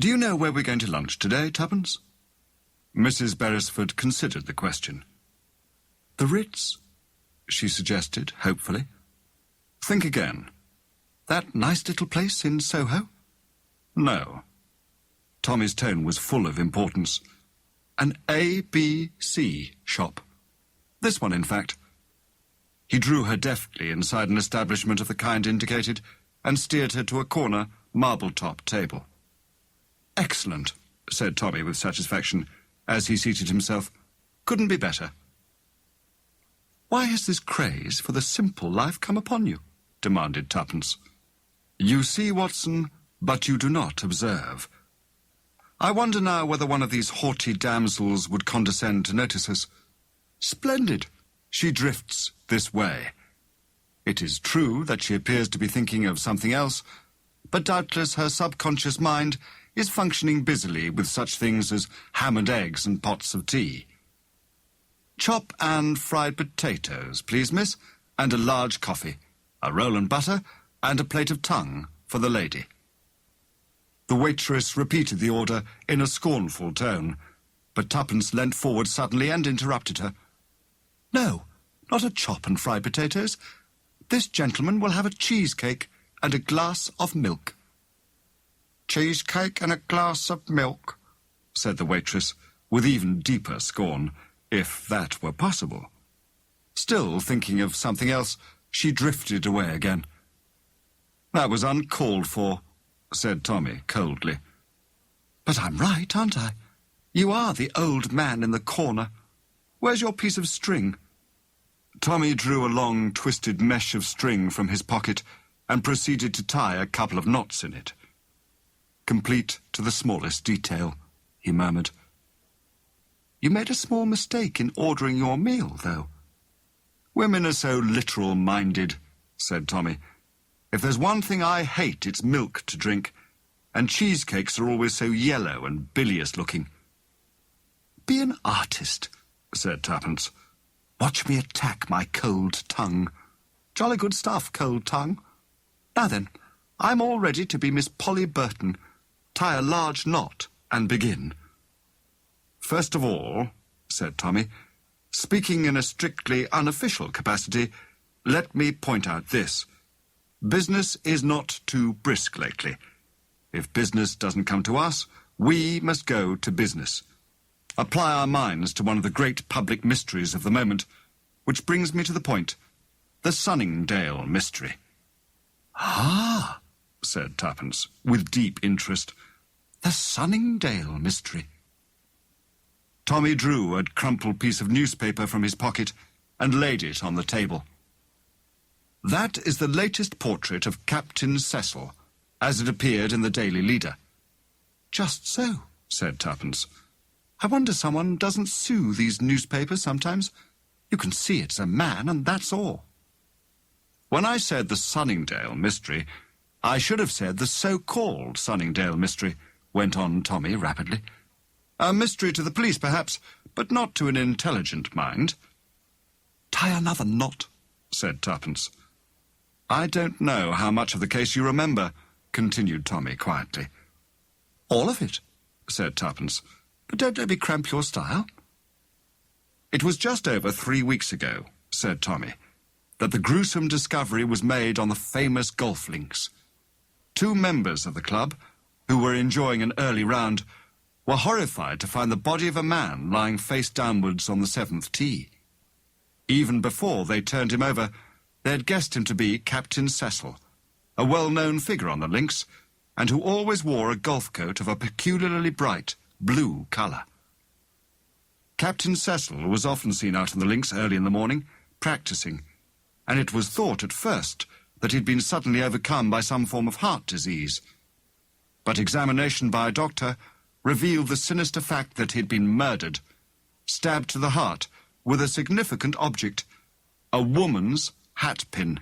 Do you know where we're going to lunch today, Tuppence? Mrs. Beresford considered the question. The Ritz, she suggested, hopefully. Think again. That nice little place in Soho? No. Tommy's tone was full of importance. An ABC shop. This one, in fact. He drew her deftly inside an establishment of the kind indicated and steered her to a corner, marble-top table. Excellent, said Tommy with satisfaction, as he seated himself. Couldn't be better. Why has this craze for the simple life come upon you? Demanded Tuppence. You see, Watson, but you do not observe. I wonder now whether one of these haughty damsels would condescend to notice us. Splendid. She drifts this way. It is true that she appears to be thinking of something else, but doubtless her subconscious mind is functioning busily with such things as ham and eggs and pots of tea. Chop and fried potatoes, please, miss, and a large coffee, a roll and butter, and a plate of tongue for the lady. The waitress repeated the order in a scornful tone, but Tuppence leant forward suddenly and interrupted her. No, not a chop and fried potatoes. This gentleman will have a cheesecake and a glass of milk. Cheesecake and a glass of milk, said the waitress, with even deeper scorn, if that were possible. Still thinking of something else, she drifted away again. That was uncalled for, said Tommy coldly. But I'm right, aren't I? You are the old man in the corner. Where's your piece of string? Tommy drew a long, twisted mesh of string from his pocket and proceeded to tie a couple of knots in it. Complete to the smallest detail, he murmured. You made a small mistake in ordering your meal, though. Women are so literal-minded, said Tommy. If there's one thing I hate, it's milk to drink, and cheesecakes are always so yellow and bilious-looking. Be an artist, said Tuppence. Watch me attack my cold tongue. Jolly good stuff, cold tongue. Now then, I'm all ready to be Miss Polly Burton. Tie a large knot and begin. First of all, said Tommy, speaking in a strictly unofficial capacity, let me point out this. Business is not too brisk lately. If business doesn't come to us, we must go to business. Apply our minds to one of the great public mysteries of the moment, which brings me to the point, the Sunningdale mystery. Ah, said Tuppence, with deep interest. The Sunningdale mystery. Tommy drew a crumpled piece of newspaper from his pocket and laid it on the table. That is the latest portrait of Captain Cecil, as it appeared in the Daily Leader. Just so, said Tuppence. I wonder someone doesn't sue these newspapers sometimes. You can see it's a man, and that's all. When I said the Sunningdale mystery, I should have said the so-called Sunningdale mystery, went on Tommy rapidly. A mystery to the police, perhaps, but not to an intelligent mind. Tie another knot, said Tuppence. I don't know how much of the case you remember, continued Tommy quietly. All of it, said Tuppence. But don't let me cramp your style. It was just over 3 weeks ago, said Tommy, that the gruesome discovery was made on the famous golf links. 2 members of the club, who were enjoying an early round, were horrified to find the body of a man lying face downwards on the 7th tee. Even before they turned him over, they had guessed him to be Captain Cecil, a well-known figure on the links, and who always wore a golf coat of a peculiarly bright blue colour. Captain Cecil was often seen out on the links early in the morning, practising, and it was thought at first that he'd been suddenly overcome by some form of heart disease. But examination by a doctor revealed the sinister fact that he'd been murdered, stabbed to the heart with a significant object, a woman's hatpin.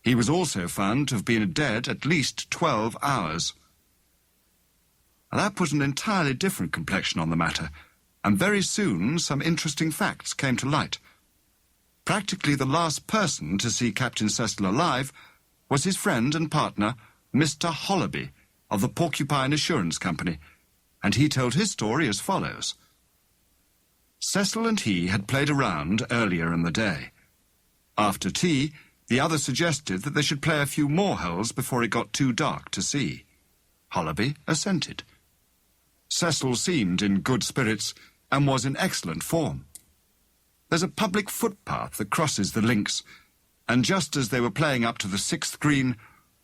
He was also found to have been dead at least 12 hours. That put an entirely different complexion on the matter, and very soon some interesting facts came to light. Practically the last person to see Captain Cecil alive was his friend and partner, Mr. Hollerby, of the Porcupine Assurance Company, and he told his story as follows. Cecil and he had played around earlier in the day. After tea, the other suggested that they should play a few more holes before it got too dark to see. Hollaby assented. Cecil seemed in good spirits and was in excellent form. There's a public footpath that crosses the links, and just as they were playing up to the 6th green,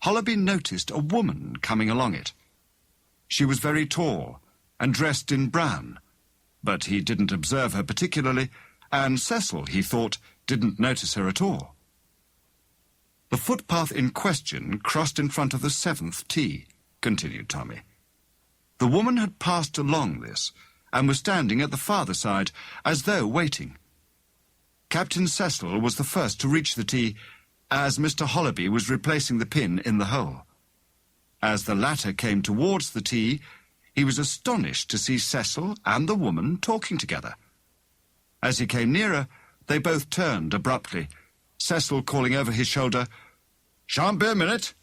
Hollaby noticed a woman coming along it. She was very tall and dressed in brown, but he didn't observe her particularly, and Cecil, he thought, didn't notice her at all. The footpath in question crossed in front of the 7th tee, continued Tommy. The woman had passed along this and was standing at the farther side, as though waiting. Captain Cecil was the first to reach the tee, as Mr. Hollaby was replacing the pin in the hole. As the latter came towards the tee, he was astonished to see Cecil and the woman talking together. As he came nearer, they both turned abruptly, Cecil calling over his shoulder, "Shan't be a minute."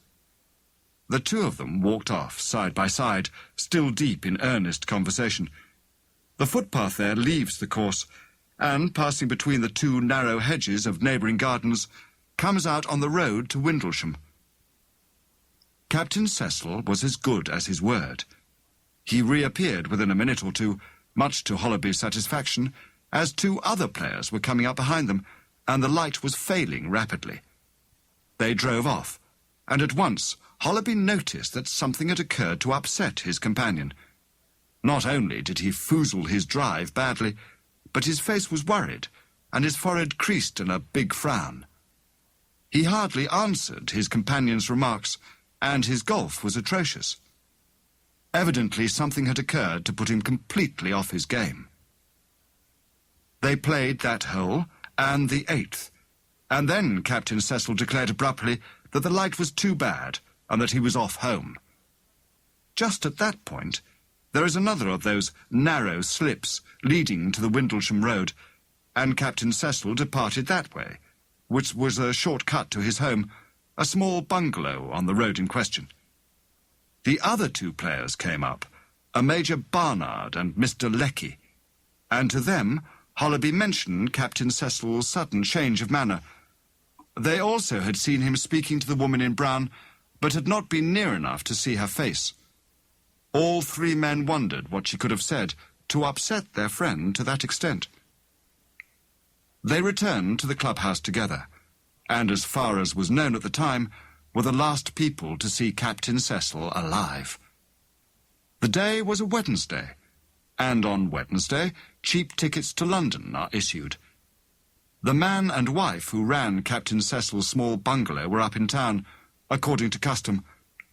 The two of them walked off, side by side, still deep in earnest conversation. The footpath there leaves the course, and, passing between the two narrow hedges of neighbouring gardens, comes out on the road to Windlesham. Captain Cecil was as good as his word. He reappeared within a minute or two, much to Hollaby's satisfaction, as two other players were coming up behind them, and the light was failing rapidly. They drove off, and at once Hollaby noticed that something had occurred to upset his companion. Not only did he foozle his drive badly, but his face was worried, and his forehead creased in a big frown. He hardly answered his companion's remarks, and his golf was atrocious. Evidently something had occurred to put him completely off his game. They played that hole, and the 8th, and then Captain Cecil declared abruptly that the light was too bad, and that he was off home. Just at that point, there is another of those narrow slips leading to the Windlesham Road, and Captain Cecil departed that way, which was a short cut to his home, a small bungalow on the road in question. The other two players came up, a Major Barnard and Mr. Lecky, and to them Hollaby mentioned Captain Cecil's sudden change of manner. They also had seen him speaking to the woman in brown, but had not been near enough to see her face. All three men wondered what she could have said to upset their friend to that extent. They returned to the clubhouse together, and as far as was known at the time, were the last people to see Captain Cecil alive. The day was a Wednesday, and on Wednesday cheap tickets to London are issued. The man and wife who ran Captain Cecil's small bungalow were up in town, according to custom,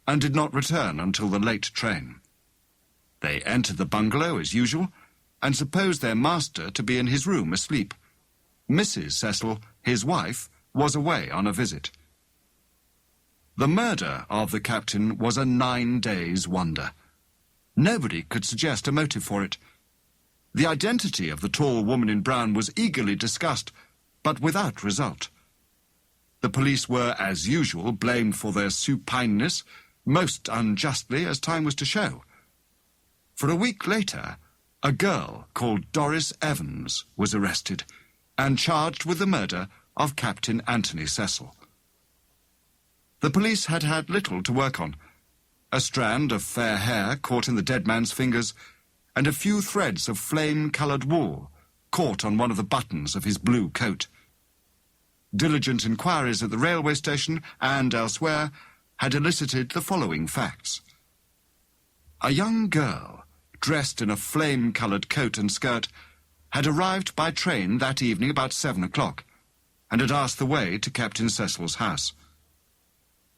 and did not return until the late train. They entered the bungalow as usual, and supposed their master to be in his room asleep. Mrs. Cecil, his wife, was away on a visit. The murder of the captain was a 9 days' wonder. Nobody could suggest a motive for it. The identity of the tall woman in brown was eagerly discussed, but without result. The police were, as usual, blamed for their supineness, most unjustly, as time was to show. For a week later, a girl called Doris Evans was arrested and charged with the murder of Captain Anthony Cecil. The police had had little to work on. A strand of fair hair caught in the dead man's fingers, and a few threads of flame-coloured wool caught on one of the buttons of his blue coat. Diligent inquiries at the railway station and elsewhere had elicited the following facts. A young girl, dressed in a flame-coloured coat and skirt, had arrived by train that evening about 7 o'clock, and had asked the way to Captain Cecil's house.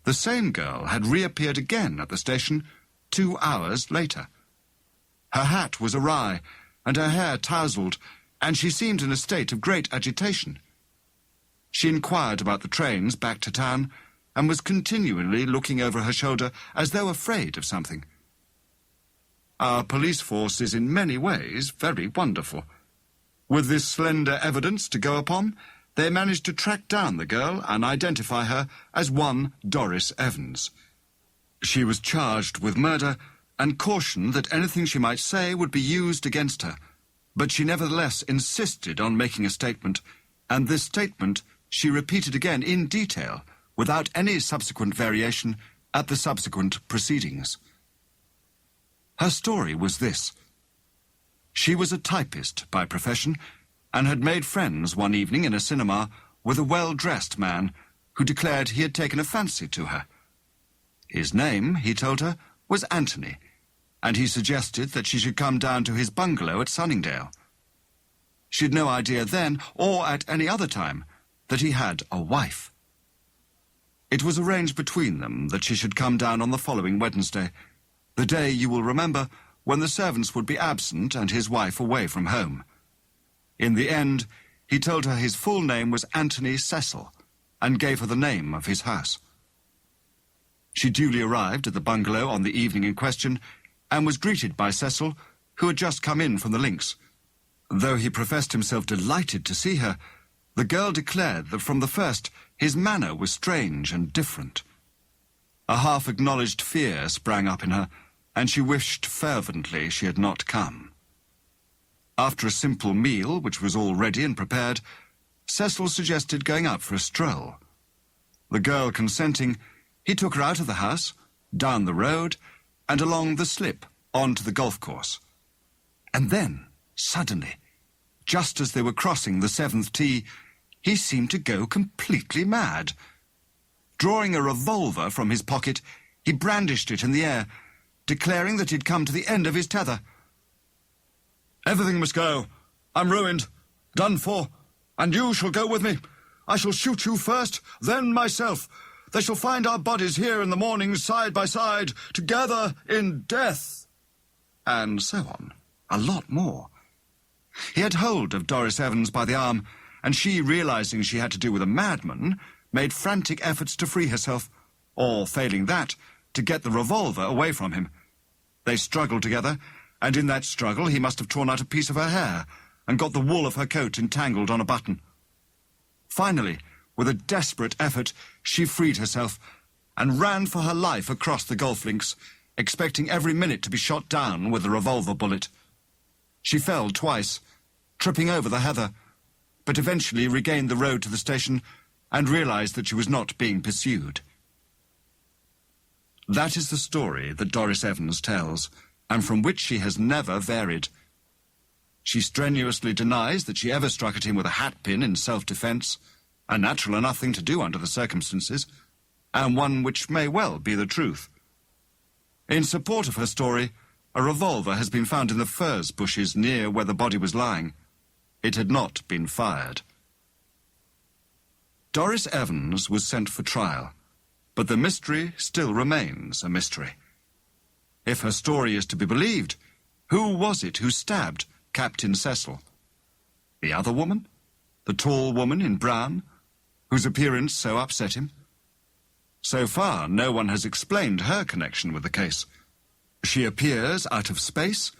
The same girl had reappeared again at the station 2 hours later. Her hat was awry, and her hair tousled, and she seemed in a state of great agitation. She inquired about the trains back to town, and was continually looking over her shoulder as though afraid of something. Our police force is in many ways very wonderful. With this slender evidence to go upon, they managed to track down the girl and identify her as one Doris Evans. She was charged with murder and cautioned that anything she might say would be used against her, but she nevertheless insisted on making a statement, and this statement she repeated again in detail, without any subsequent variation, at the subsequent proceedings. Her story was this. She was a typist by profession, and had made friends one evening in a cinema with a well-dressed man who declared he had taken a fancy to her. His name, he told her, was Anthony, and he suggested that she should come down to his bungalow at Sunningdale. She'd no idea then, or at any other time, that he had a wife. It was arranged between them that she should come down on the following Wednesday, the day, you will remember, when the servants would be absent and his wife away from home. In the end, he told her his full name was Anthony Cecil, and gave her the name of his house. She duly arrived at the bungalow on the evening in question, and was greeted by Cecil, who had just come in from the links. Though he professed himself delighted to see her, the girl declared that from the first his manner was strange and different. A half-acknowledged fear sprang up in her, and she wished fervently she had not come. After a simple meal, which was all ready and prepared, Cecil suggested going out for a stroll. The girl consenting, he took her out of the house, down the road, and along the slip onto the golf course. And then, suddenly, just as they were crossing the 7th tee, he seemed to go completely mad. Drawing a revolver from his pocket, he brandished it in the air, declaring that he'd come to the end of his tether. "Everything must go. I'm ruined, done for, and you shall go with me. I shall shoot you first, then myself. They shall find our bodies here in the morning, side by side, together in death." And so on, a lot more. He had hold of Doris Evans by the arm, and she, realizing she had to do with a madman, made frantic efforts to free herself, or, failing that, to get the revolver away from him. They struggled together, and in that struggle he must have torn out a piece of her hair and got the wool of her coat entangled on a button. Finally, with a desperate effort, she freed herself and ran for her life across the golf links, expecting every minute to be shot down with a revolver bullet. She fell twice, tripping over the heather, but eventually regained the road to the station and realized that she was not being pursued. That is the story that Doris Evans tells, and from which she has never varied. She strenuously denies that she ever struck at him with a hatpin in self-defence, a natural enough thing to do under the circumstances, and one which may well be the truth. In support of her story, a revolver has been found in the furze bushes near where the body was lying. It had not been fired. Doris Evans was sent for trial, but the mystery still remains a mystery. If her story is to be believed, who was it who stabbed Captain Cecil? The other woman? The tall woman in brown, whose appearance so upset him? So far, no one has explained her connection with the case. She appears out of space.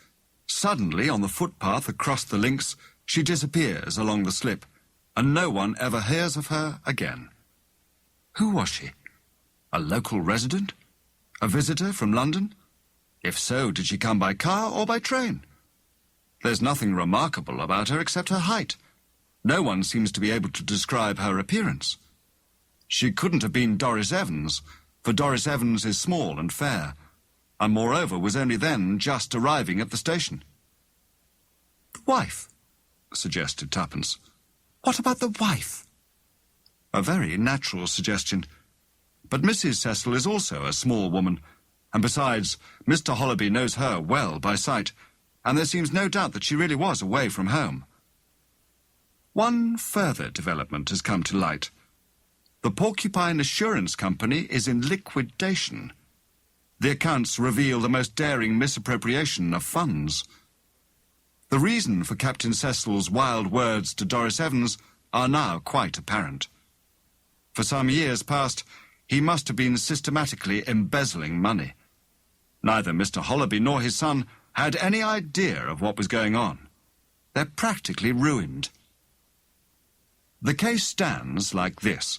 Suddenly, on the footpath across the links, she disappears along the slip, and no one ever hears of her again. Who was she? A local resident? A visitor from London? If so, did she come by car or by train? There's nothing remarkable about her except her height. No one seems to be able to describe her appearance. She couldn't have been Doris Evans, for Doris Evans is small and fair, and moreover was only then just arriving at the station. The wife, suggested Tuppence. What about the wife? A very natural suggestion. But Mrs. Cecil is also a small woman, and besides, Mr. Hollerby knows her well by sight, and there seems no doubt that she really was away from home. One further development has come to light. The Porcupine Assurance Company is in liquidation. The accounts reveal the most daring misappropriation of funds. The reason for Captain Cecil's wild words to Doris Evans are now quite apparent. For some years past, he must have been systematically embezzling money. Neither Mr. Hollerby nor his son had any idea of what was going on. They're practically ruined. The case stands like this.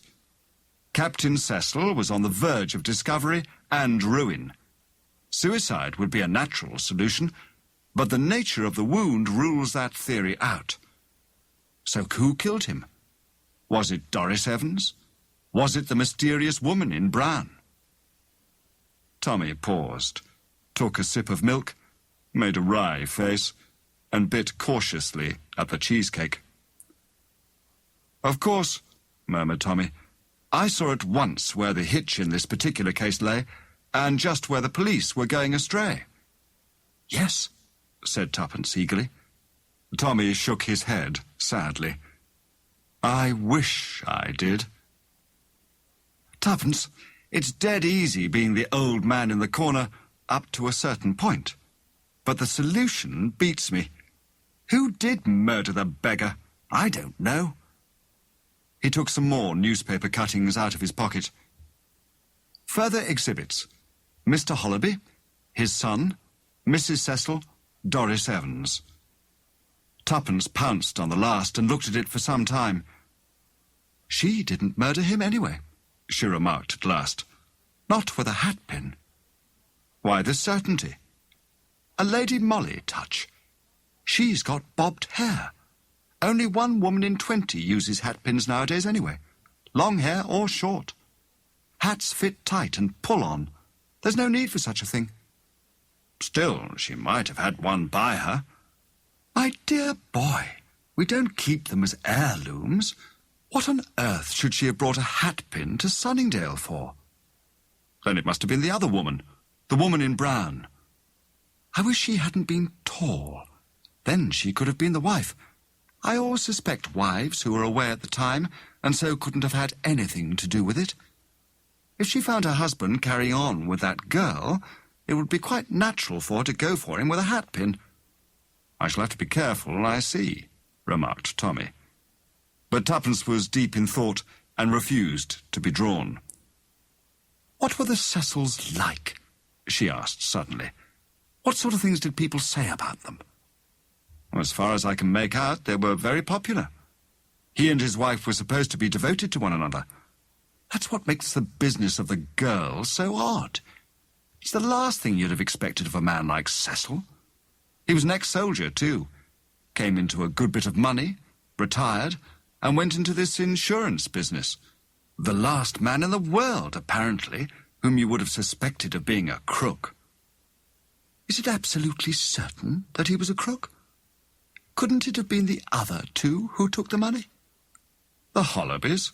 Captain Cecil was on the verge of discovery and ruin. Suicide would be a natural solution, but the nature of the wound rules that theory out. So who killed him? Was it Doris Evans? Was it the mysterious woman in brown? Tommy paused, took a sip of milk, made a wry face, and bit cautiously at the cheesecake. "Of course," murmured Tommy, "I saw at once where the hitch in this particular case lay, and just where the police were going astray." "Yes," said Tuppence eagerly. Tommy shook his head sadly. "I wish I did." "Tuppence, it's dead easy being the old man in the corner up to a certain point. But the solution beats me. Who did murder the beggar? I don't know." He took some more newspaper cuttings out of his pocket. "Further exhibits. Mr. Hollerby, his son, Mrs. Cecil, Doris Evans." Tuppence pounced on the last and looked at it for some time. "She didn't murder him anyway," she remarked at last. "Not with a hatpin." "Why the certainty?" "A Lady Molly touch. She's got bobbed hair. Only one woman in 20 uses hatpins nowadays anyway, long hair or short. Hats fit tight and pull on. There's no need for such a thing." "Still, she might have had one by her." "My dear boy, we don't keep them as heirlooms. What on earth should she have brought a hatpin to Sunningdale for?" "Then it must have been the other woman, the woman in brown." "I wish she hadn't been tall. Then she could have been the wife. I always suspect wives who were away at the time and so couldn't have had anything to do with it. If she found her husband carrying on with that girl, it would be quite natural for her to go for him with a hatpin." "I shall have to be careful, I see," remarked Tommy. But Tuppence was deep in thought and refused to be drawn. "What were the Cecils like?" she asked suddenly. "What sort of things did people say about them?" "As far as I can make out, they were very popular. He and his wife were supposed to be devoted to one another. That's what makes the business of the girl so odd. It's the last thing you'd have expected of a man like Cecil. He was an ex-soldier, too. Came into a good bit of money, retired, and went into this insurance business. The last man in the world, apparently, whom you would have suspected of being a crook." "Is it absolutely certain that he was a crook? Couldn't it have been the other two who took the money?" "The Hollobys.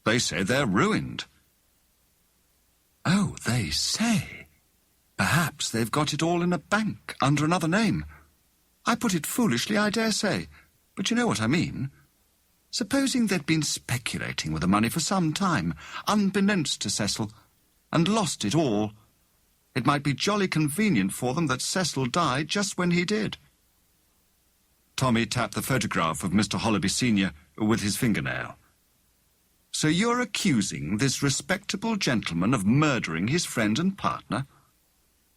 They say they're ruined." "Oh, they say. Perhaps they've got it all in a bank under another name. I put it foolishly, I dare say, but you know what I mean. Supposing they'd been speculating with the money for some time, unbeknownst to Cecil, and lost it all. It might be jolly convenient for them that Cecil died just when he did." Tommy tapped the photograph of Mr. Hollerby Sr. with his fingernail. "So you're accusing this respectable gentleman of murdering his friend and partner?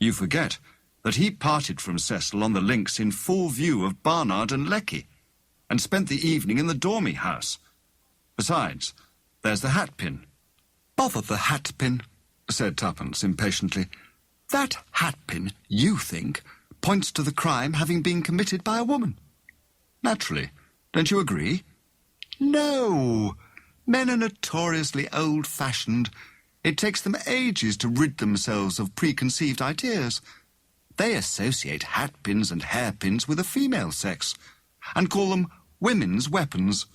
You forget that he parted from Cecil on the links in full view of Barnard and Lecky, and spent the evening in the Dormy house. Besides, there's the hatpin." "Bother the hatpin," said Tuppence impatiently. "That hatpin, you think, points to the crime having been committed by a woman." "Naturally. Don't you agree?" "No. Men are notoriously old-fashioned. It takes them ages to rid themselves of preconceived ideas. They associate hatpins and hairpins with the female sex, and call them women's weapons.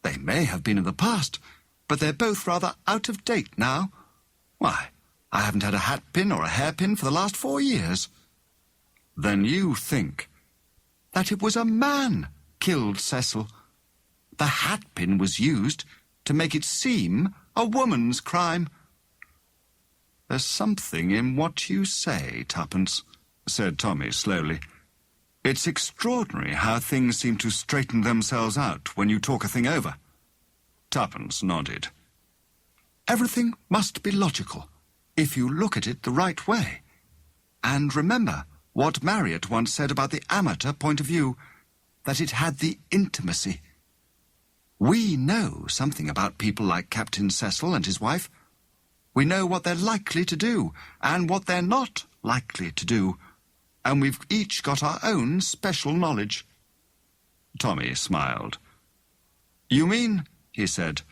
They may have been in the past, but they're both rather out of date now. Why, I haven't had a hatpin or a hairpin for the last 4 years. "Then you think that it was a man killed Cecil. The hatpin was used to make it seem a woman's crime." "There's something in what you say, Tuppence," said Tommy slowly. "It's extraordinary how things seem to straighten themselves out when you talk a thing over." Tuppence nodded. "Everything must be logical, if you look at it the right way. And remember what Marriott once said about the amateur point of view, that it had the intimacy. We know something about people like Captain Cecil and his wife. We know what they're likely to do and what they're not likely to do. And we've each got our own special knowledge. Tommy smiled. You mean, he said,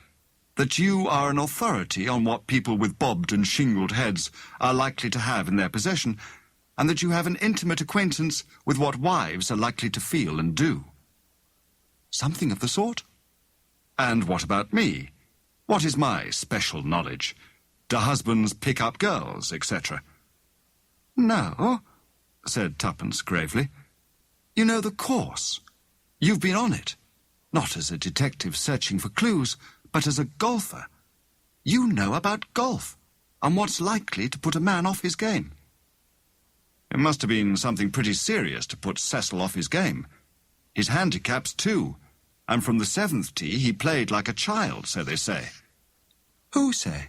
that you are an authority on what people with bobbed and shingled heads are likely to have in their possession, and that you have an intimate acquaintance with what wives are likely to feel and do. Something of the sort. And what about me? What is my special knowledge? Do husbands pick up girls, etc.? No, said Tuppence gravely. You know the course. You've been on it. Not as a detective searching for clues, but as a golfer. You know about golf, and what's likely to put a man off his game. It must have been something pretty serious to put Cecil off his game. His handicap's 2, and from the 7th tee he played like a child, so they say. Who say?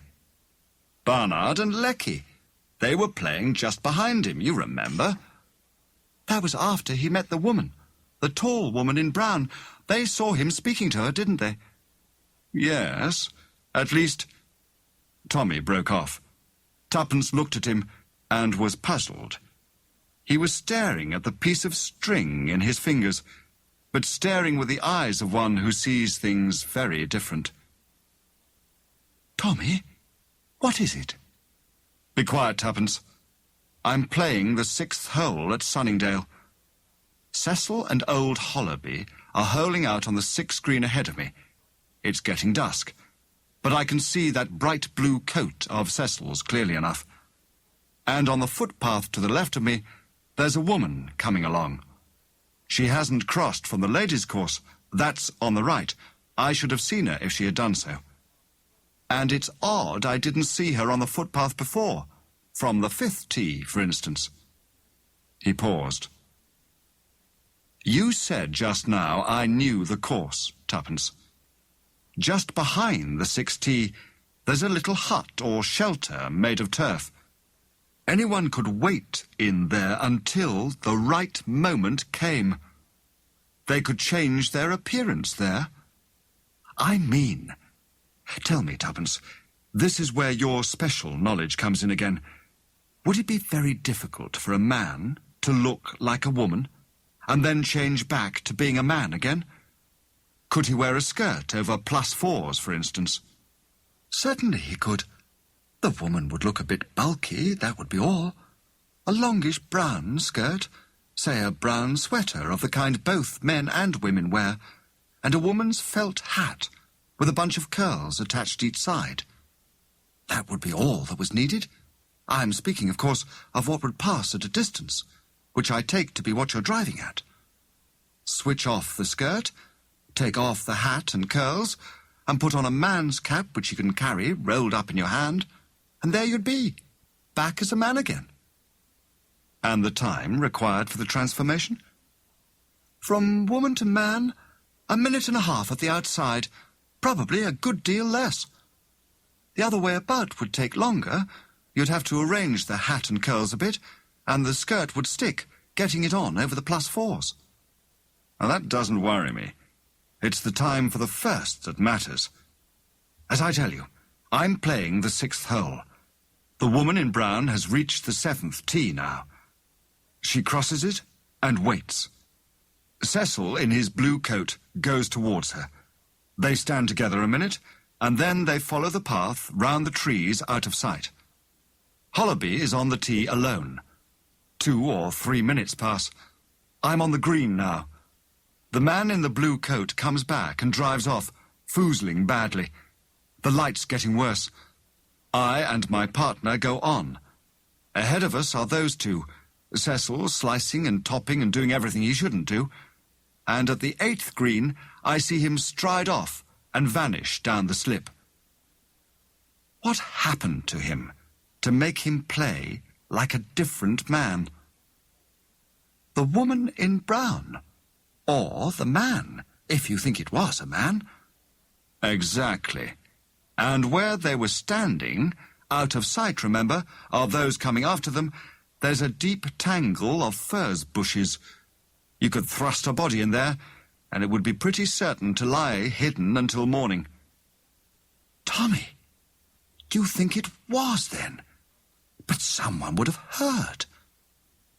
Barnard and Lecky. They were playing just behind him, you remember. That was after he met the woman, the tall woman in brown. They saw him speaking to her, didn't they? Yes, at least... Tommy broke off. Tuppence looked at him and was puzzled. He was staring at the piece of string in his fingers, but staring with the eyes of one who sees things very different. Tommy, what is it? Be quiet, Tuppence. I'm playing the 6th hole at Sunningdale. Cecil and old Hollerby are holing out on the 6th green ahead of me. It's getting dusk, but I can see that bright blue coat of Cecil's clearly enough. And on the footpath to the left of me, there's a woman coming along. She hasn't crossed from the ladies' course. That's on the right. I should have seen her if she had done so. And it's odd I didn't see her on the footpath before, from the 5th tee, for instance. He paused. You said just now I knew the course, Tuppence. Just behind the 6th tee, there's a little hut or shelter made of turf. Anyone could wait in there until the right moment came. They could change their appearance there. I mean... Tell me, Tuppence, this is where your special knowledge comes in again. Would it be very difficult for a man to look like a woman, and then change back to being a man again? Could he wear a skirt over +4s, for instance? Certainly he could. The woman would look a bit bulky, that would be all. A longish brown skirt, say a brown sweater of the kind both men and women wear, and a woman's felt hat with a bunch of curls attached each side. That would be all that was needed. I am speaking, of course, of what would pass at a distance, which I take to be what you're driving at. Switch off the skirt, take off the hat and curls, and put on a man's cap which you can carry rolled up in your hand, and there you'd be, back as a man again. And the time required for the transformation? From woman to man, 1.5 minutes at the outside, probably a good deal less. The other way about would take longer. You'd have to arrange the hat and curls a bit, and the skirt would stick, getting it on over the +4s. Now that doesn't worry me. It's the time for the first that matters. As I tell you, I'm playing the 6th hole. The woman in brown has reached the 7th tee now. She crosses it and waits. Cecil, in his blue coat, goes towards her. They stand together a minute, and then they follow the path round the trees out of sight. Hollerby is on the tee alone. 2 or 3 minutes pass. I'm on the green now. The man in the blue coat comes back and drives off, foozling badly. The light's getting worse. I and my partner go on. Ahead of us are those two, Cecil slicing and topping and doing everything he shouldn't do. And at the 8th green, I see him stride off and vanish down the slip. What happened to him to make him play like a different man? The woman in brown, or the man, if you think it was a man. Exactly. And where they were standing, out of sight, remember, of those coming after them, there's a deep tangle of furze bushes. You could thrust a body in there, and it would be pretty certain to lie hidden until morning. Tommy, Do you think it was, then? But someone would have heard.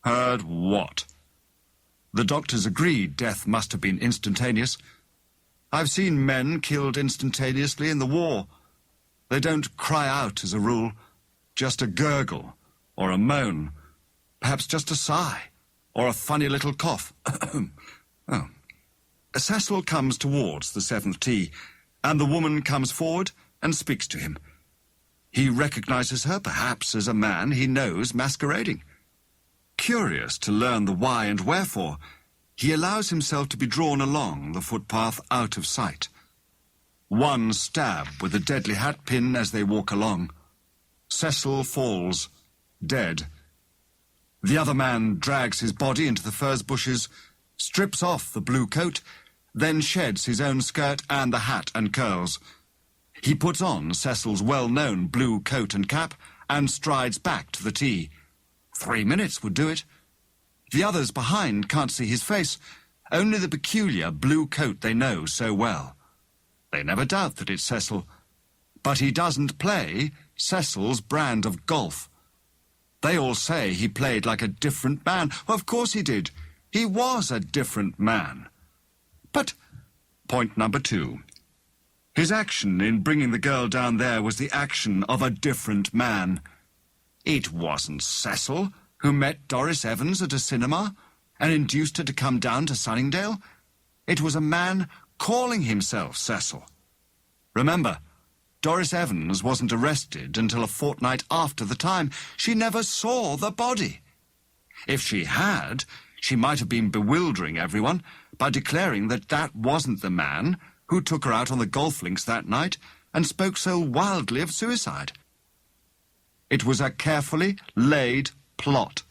Heard what? The doctors agreed death must have been instantaneous. I've seen men killed instantaneously in the war. They don't cry out as a rule, just a gurgle or a moan, perhaps just a sigh or a funny little cough. Oh. Cecil comes towards the seventh tee, and the woman comes forward and speaks to him. He recognizes her, perhaps, as a man he knows masquerading. Curious to learn the why and wherefore, he allows himself to be drawn along the footpath out of sight. One stab with a deadly hatpin as they walk along. Cecil falls, dead. The other man drags his body into the furze bushes, strips off the blue coat, then sheds his own skirt and the hat and curls. He puts on Cecil's well-known blue coat and cap and strides back to the tee. 3 minutes would do it. The others behind can't see his face, only the peculiar blue coat they know so well. They never doubt that it's Cecil, but he doesn't play Cecil's brand of golf. They all say he played like a different man. Of course he did. He was a different man. But, point number 2. His action in bringing the girl down there was the action of a different man. It wasn't Cecil who met Doris Evans at a cinema and induced her to come down to Sunningdale. It was a man calling himself Cecil. Remember, Doris Evans wasn't arrested until a fortnight after the time. She never saw the body. If she had, she might have been bewildering everyone by declaring that that wasn't the man who took her out on the golf links that night and spoke so wildly of suicide. It was a carefully laid plot.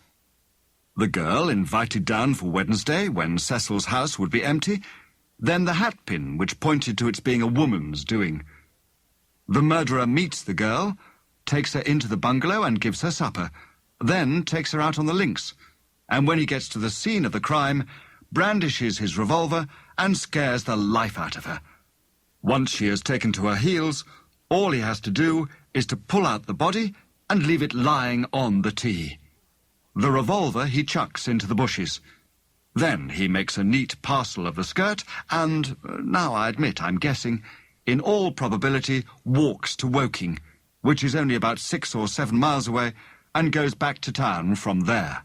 The girl invited down for Wednesday, when Cecil's house would be empty, then the hatpin which pointed to its being a woman's doing. The murderer meets the girl, takes her into the bungalow and gives her supper, then takes her out on the links, and when he gets to the scene of the crime, brandishes his revolver and scares the life out of her. Once she has taken to her heels, all he has to do is to pull out the body and leave it lying on the tee. The revolver he chucks into the bushes. Then he makes a neat parcel of the skirt and, now I admit I'm guessing, in all probability walks to Woking, which is only about 6 or 7 miles away, and goes back to town from there.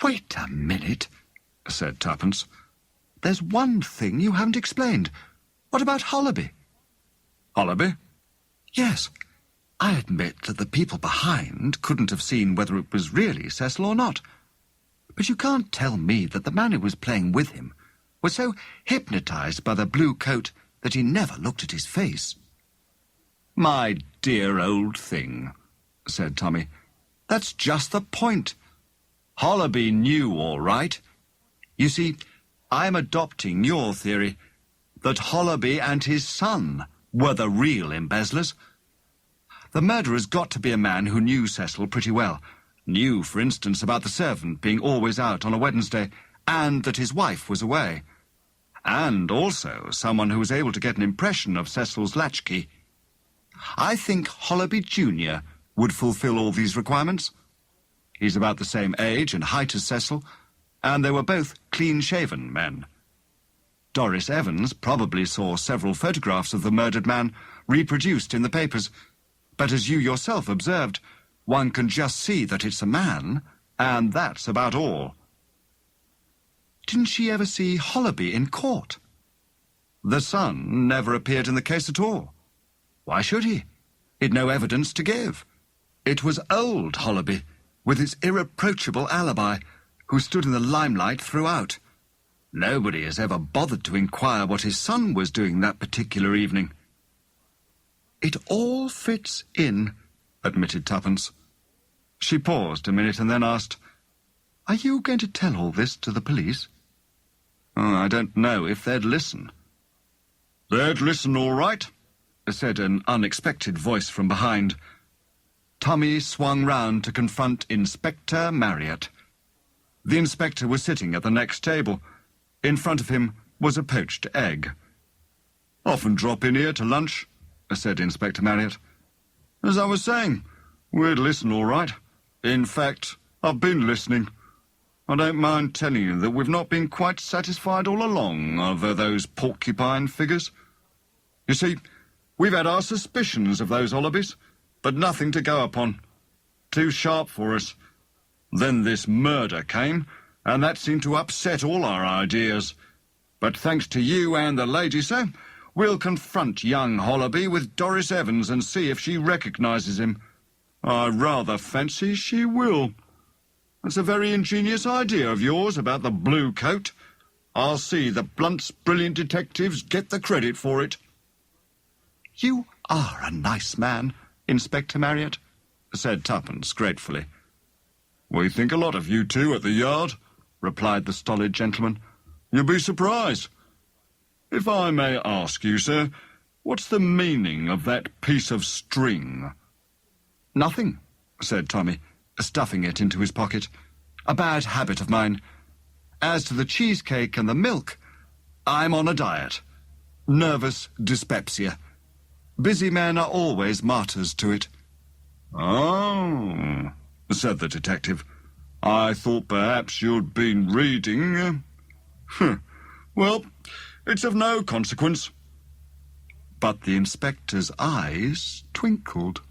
"Wait a minute," said Tuppence. "There's one thing you haven't explained. What about Hollerby?" "Hollerby?" "Yes. I admit that the people behind couldn't have seen whether it was really Cecil or not. But you can't tell me that the man who was playing with him was so hypnotized by the blue coat that he never looked at his face." "My dear old thing," said Tommy, "that's just the point. Hollerby knew all right. You see, I'm adopting your theory, that Hollerby and his son were the real embezzlers. The murderer's got to be a man who knew Cecil pretty well. Knew, for instance, about the servant being always out on a Wednesday, and that his wife was away. And also someone who was able to get an impression of Cecil's latchkey. I think Hollerby Jr. would fulfill all these requirements. He's about the same age and height as Cecil, and they were both clean-shaven men. Doris Evans probably saw several photographs of the murdered man reproduced in the papers, but as you yourself observed, one can just see that it's a man, and that's about all." "Didn't she ever see Hollerby in court?" "The son never appeared in the case at all. Why should he? He'd no evidence to give. It was old Hollerby, with his irreproachable alibi, who stood in the limelight throughout. Nobody has ever bothered to inquire what his son was doing that particular evening." "It all fits in," admitted Tuppence. She paused a minute and then asked, "Are you going to tell all this to the police?" "Oh, I don't know if they'd listen." "They'd listen all right," said an unexpected voice from behind. Tommy swung round to confront Inspector Marriott. The inspector was sitting at the next table. In front of him was a poached egg. "Often drop in here to lunch," said Inspector Marriott. As I was saying, we'd listen all right. In fact, I've been listening. I don't mind telling you that we've not been quite satisfied all along over those porcupine figures. You see, we've had our suspicions of those Wallabies, but nothing to go upon. Too sharp for us. Then this murder came, and that seemed to upset all our ideas. But thanks to you and the lady, sir, we'll confront young Hollaby with Doris Evans and see if she recognises him. I rather fancy she will. That's a very ingenious idea of yours about the blue coat. I'll see that Blunt's brilliant detectives get the credit for it. You are a nice man, Inspector Marriott, said Tuppence gratefully. We think a lot of you two at the Yard, replied the stolid gentleman. You'll be surprised. If I may ask you, sir, what's the meaning of that piece of string? Nothing, said Tommy, stuffing it into his pocket. A bad habit of mine. As to the cheesecake and the milk, I'm on a diet. Nervous dyspepsia. Busy men are always martyrs to it. Oh, said the detective. I thought perhaps you'd been reading. Well, it's of no consequence. But the inspector's eyes twinkled.